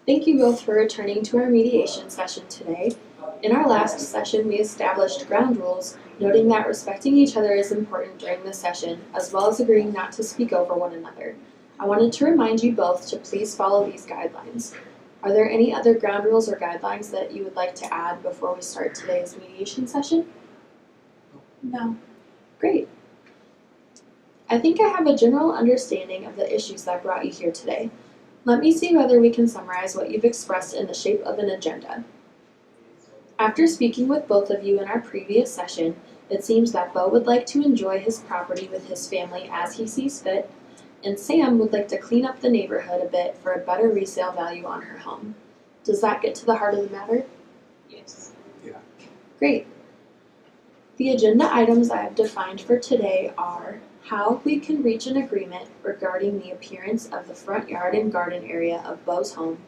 Thank you both for returning to our mediation session today. In our last session, we established ground rules, noting that respecting each other is important during the session, as well as agreeing not to speak over one another. I wanted to remind you both to please follow these guidelines. Are there any other ground rules or guidelines that you would like to add before we start today's mediation session? No. Great. I think I have a general understanding of the issues that brought you here today. Let me see whether we can summarize what you've expressed in the shape of an agenda. After speaking with both of you in our previous session, it seems that Bo would like to enjoy his property with his family as he sees fit, and Sam would like to clean up the neighborhood a bit for a better resale value on her home. Does that get to the heart of the matter? Yes. Yeah. Great. The agenda items I have defined for today are how we can reach an agreement regarding the appearance of the front yard and garden area of Bo's home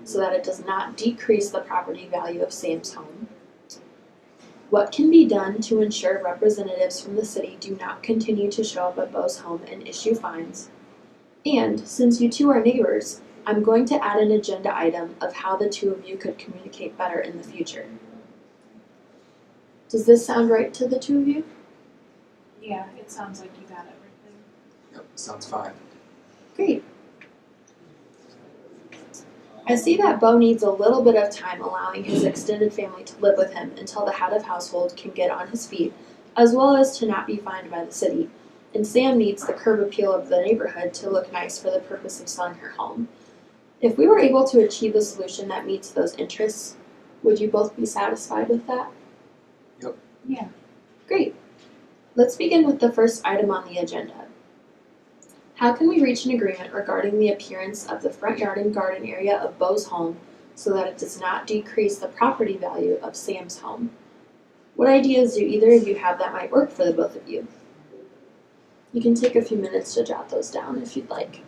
so that it does not decrease the property value of Sam's home. What can be done to ensure representatives from the city do not continue to show up at Bo's home and issue fines? And since you two are neighbors, I'm going to add an agenda item of how the two of you could communicate better in the future. Does this sound right to the two of you? Yeah, it sounds like you got everything. Yep, sounds fine. Great. I see that Bo needs a little bit of time allowing his extended family to live with him until the head of household can get on his feet, as well as to not be fined by the city. And Sam needs the curb appeal of the neighborhood to look nice for the purpose of selling her home. If we were able to achieve a solution that meets those interests, would you both be satisfied with that? Yep. Yeah. Great. Let's begin with the first item on the agenda. How can we reach an agreement regarding the appearance of the front yard and garden area of Bo's home so that it does not decrease the property value of Sam's home? What ideas do either of you have that might work for the both of you? You can take a few minutes to jot those down if you'd like.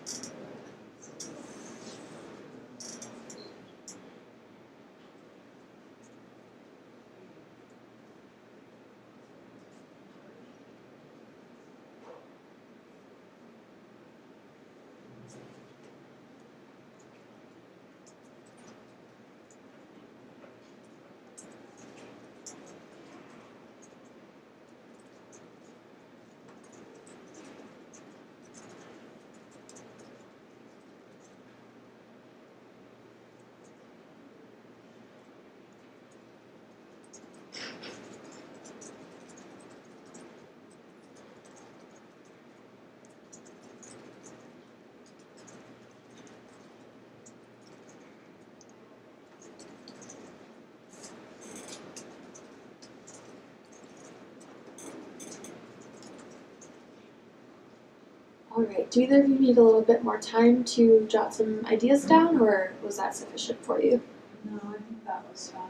Alright, do either of you need a little bit more time to jot some ideas down, or was that sufficient for you? No, I think that was fine.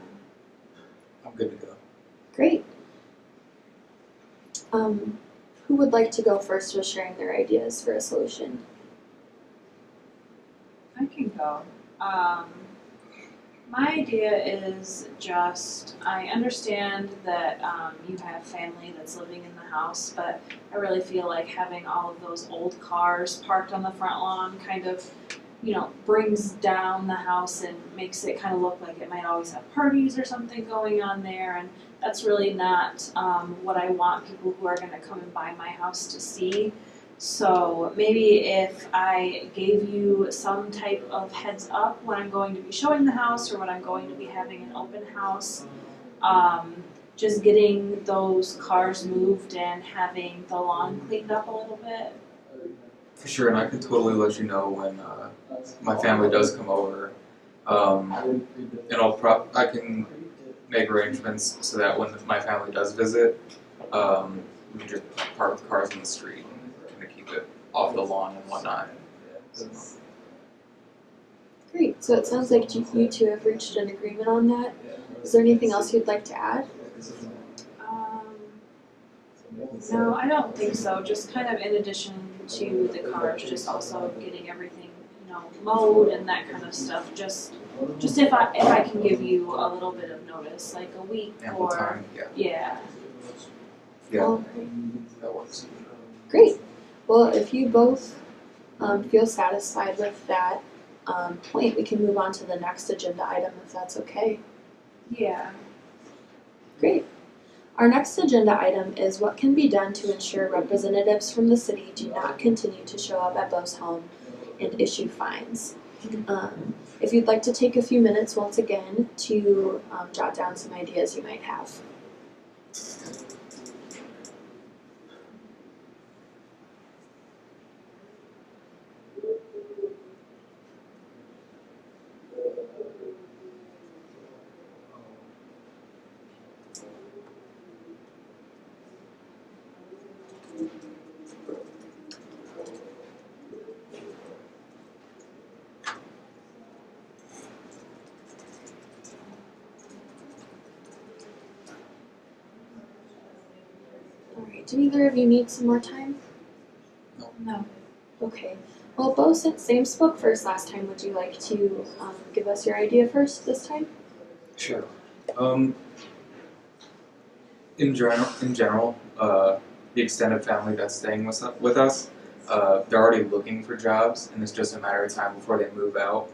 I'm good to go. Great. Who would like to go first with sharing their ideas for a solution? I can go. My idea is just, I understand that you have family that's living in the house, but I really feel like having all of those old cars parked on the front lawn kind of, brings down the house and makes it kind of look like it might always have parties or something going on there, and that's really not what I want people who are going to come and buy my house to see. So maybe if I gave you some type of heads up when I'm going to be showing the house or when I'm going to be having an open house, just getting those cars moved and having the lawn cleaned up a little bit. For sure, and I can totally let you know when my family does come over. And I can make arrangements so that when my family does visit, we can just park the cars in the street and kind of keep it off the lawn and whatnot. Great, so it sounds like you two have reached an agreement on that. Is there anything else you'd like to add? No, I don't think so. Just kind of in addition to the cars, just also getting everything, mowed and that kind of stuff. Just if I can give you a little bit of notice, like a week Ample or time, yeah. Yeah, that works. Great. Well, if you both feel satisfied with that, point, we can move on to the next agenda item if that's okay. Yeah. Great. Our next agenda item is what can be done to ensure representatives from the city do not continue to show up at Bo's home and issue fines. If you'd like to take a few minutes once again to jot down some ideas you might have. Alright, do either of you need some more time? No. Okay. Well, Bo, since Sam spoke first last time, would you like to give us your idea first this time? Sure. In general, the extended family that's staying with us, they're already looking for jobs, and it's just a matter of time before they move out.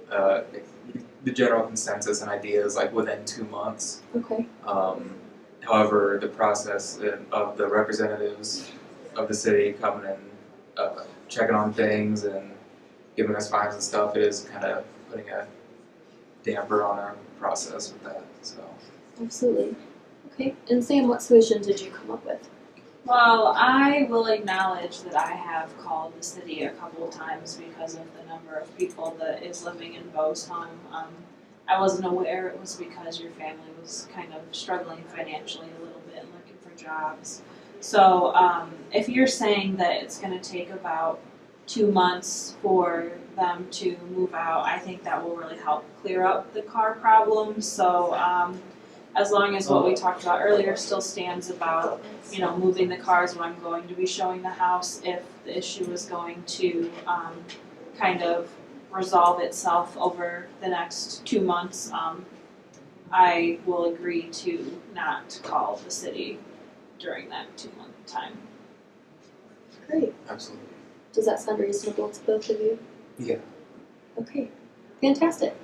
The general consensus and idea is like within 2 months. Okay. However, the process of the representatives of the city coming and checking on things and giving us fines and stuff is kind of putting a damper on our process with that. So. Absolutely. Okay. And Sam, what solutions did you come up with? Well, I will acknowledge that I have called the city a couple of times because of the number of people that is living in Bo's home. I wasn't aware it was because your family was kind of struggling financially a little bit and looking for jobs. So if you're saying that it's going to take about 2 months for them to move out, I think that will really help clear up the car problem. So as long as what we talked about earlier still stands about, moving the cars when I'm going to be showing the house, if the issue is going to kind of resolve itself over the next 2 months, I will agree to not call the city during that 2-month time. Great. Absolutely. Does that sound reasonable to both of you? Yeah. Okay. Fantastic.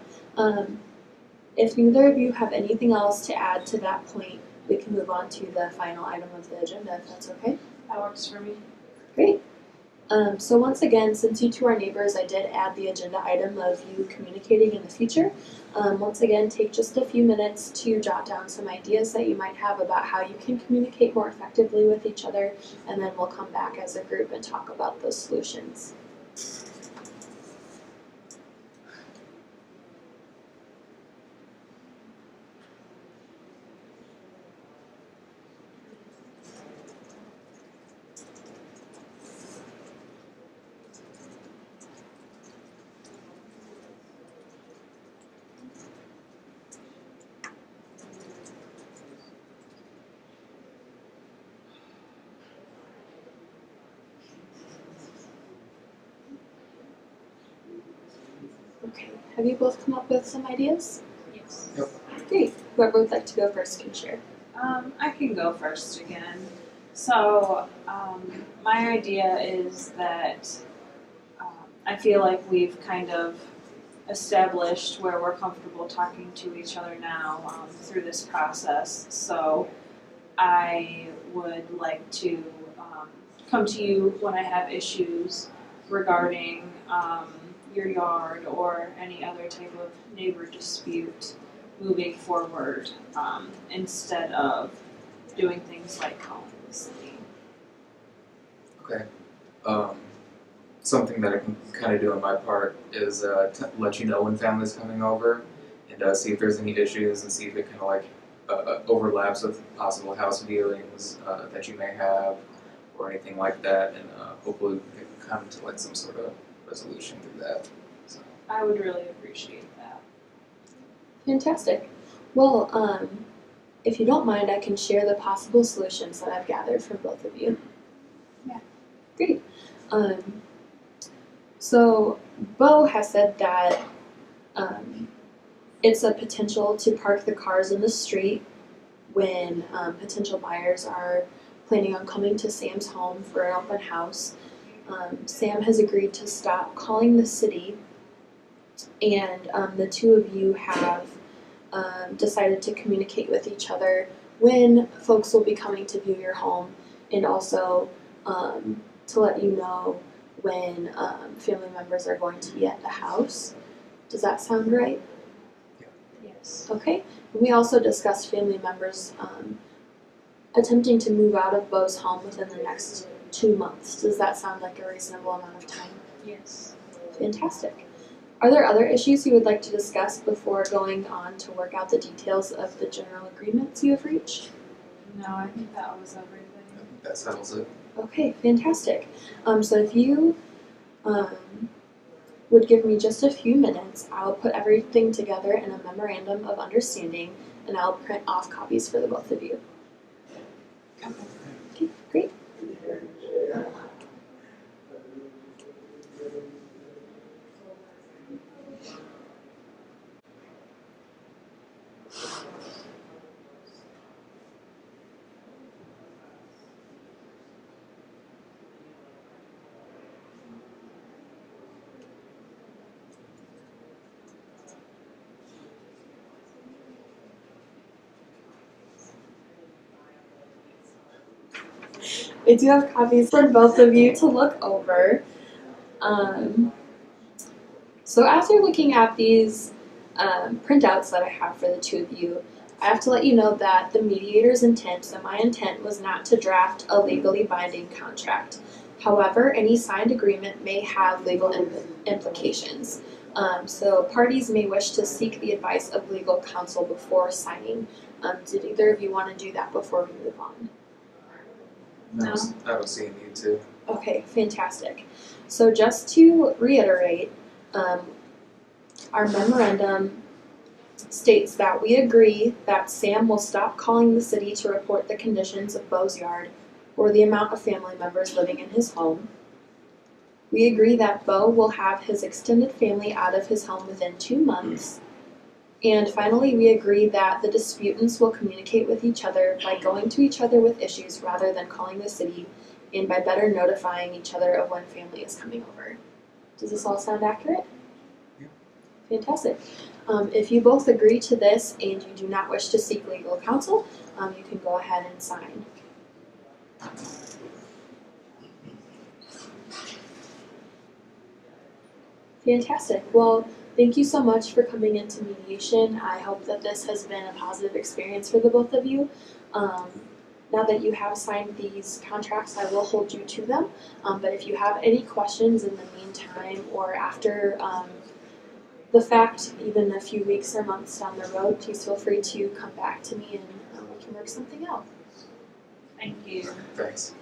If neither of you have anything else to add to that point, we can move on to the final item of the agenda, if that's okay. That works for me. Great. So once again, since you two are neighbors, I did add the agenda item of you communicating in the future. Once again, take just a few minutes to jot down some ideas that you might have about how you can communicate more effectively with each other, and then we'll come back as a group and talk about those solutions. Okay, have you both come up with some ideas? Yes. Yep. Great. Whoever would like to go first can share. I can go first again. So, my idea is that I feel like we've kind of established where we're comfortable talking to each other now through this process. So, I would like to come to you when I have issues regarding your yard or any other type of neighbor dispute moving forward, instead of doing things like calling the city. Okay. Something that I can kind of do on my part is to let you know when family's coming over and see if there's any issues and see if it kind of like overlaps with possible house viewings that you may have or anything like that, and hopefully we can come to like some sort of resolution through that. So. I would really appreciate that. Fantastic. Well, if you don't mind, I can share the possible solutions that I've gathered from both of you. Yeah. Great. So Bo has said that it's a potential to park the cars in the street when potential buyers are planning on coming to Sam's home for an open house. Sam has agreed to stop calling the city and the two of you have decided to communicate with each other when folks will be coming to view your home, and also to let you know when family members are going to be at the house. Does that sound right? Yes. Okay. We also discussed family members attempting to move out of Bo's home within the next 2 months. Does that sound like a reasonable amount of time? Yes. Fantastic. Are there other issues you would like to discuss before going on to work out the details of the general agreements you have reached? No, I think that was everything. I think that settles it. Okay, fantastic. So if you would give me just a few minutes, I'll put everything together in a memorandum of understanding, and I'll print off copies for the both of you. Okay, great. I do have copies for both of you to look over. So after looking at these printouts that I have for the two of you, I have to let you know that the mediator's intent, so my intent was not to draft a legally binding contract. However, any signed agreement may have legal implications. So parties may wish to seek the advice of legal counsel before signing. Did either of you want to do that before we move on? No. I don't see a need to. Okay, fantastic. So just to reiterate, our memorandum states that we agree that Sam will stop calling the city to report the conditions of Bo's yard or the amount of family members living in his home. We agree that Bo will have his extended family out of his home within 2 months. And finally, we agree that the disputants will communicate with each other by going to each other with issues rather than calling the city, and by better notifying each other of when family is coming over. Does this all sound accurate? Yeah. Fantastic. If you both agree to this and you do not wish to seek legal counsel, you can go ahead and sign. Fantastic. Well, thank you so much for coming into mediation. I hope that this has been a positive experience for the both of you. Now that you have signed these contracts, I will hold you to them. But if you have any questions in the meantime or after the fact, even a few weeks or months down the road, please feel free to come back to me and we can work something out. Thank you. Thanks.